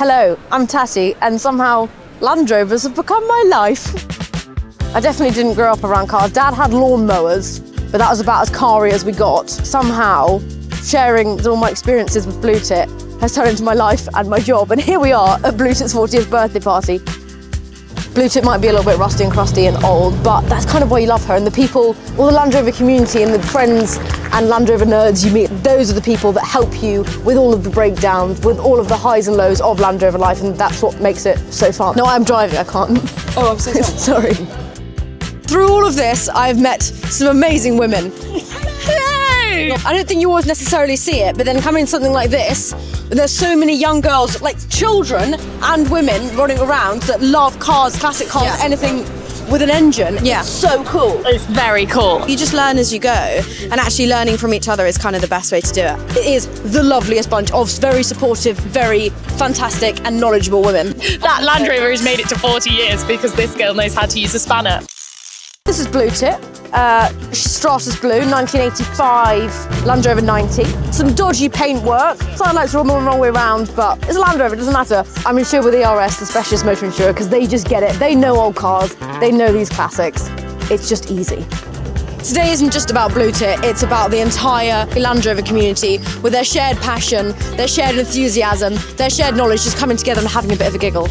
Hello, I'm Tati, and somehow Land Rovers have become my life. I definitely didn't grow up around cars. Dad had lawnmowers, but that was about as car-y as we got. Somehow, sharing all my experiences with Blue Tit has turned into my life and my job, and here we are at Blue Tit's 40th birthday party. Blue Tit might be a little bit rusty and crusty and old, but that's kind of why you love her, and the people, all the Land Rover community and the friends and Land Rover nerds you meet, those are the people that help you with all of the breakdowns, with all of the highs and lows of Land Rover life, and that's what makes it so fun. No, I'm driving, I can't. Oh, I'm so sorry. Sorry. Through all of this, I've met some amazing women. Hello! I don't think you always necessarily see it, but then coming to something like this, there's so many young girls, like children and women running around that love cars, classic cars, anything with an engine. Yeah. It's so cool. It's very cool. You just learn as you go, and actually learning from each other is kind of the best way to do it. It is the loveliest bunch of very supportive, very fantastic and knowledgeable women. That Land Rover has made it to 40 years because this girl knows how to use a spanner. This is Blue Tit, Stratus Blue, 1985 Land Rover 90. Some dodgy paint work, sidelights are all the wrong way around, but it's a Land Rover, it doesn't matter. I'm insured with ERS, the specialist motor insurer, because they just get it. They know old cars, they know these classics. It's just easy. Today isn't just about Blue Tit, it's about the entire Land Rover community with their shared passion, their shared enthusiasm, their shared knowledge just coming together and having a bit of a giggle.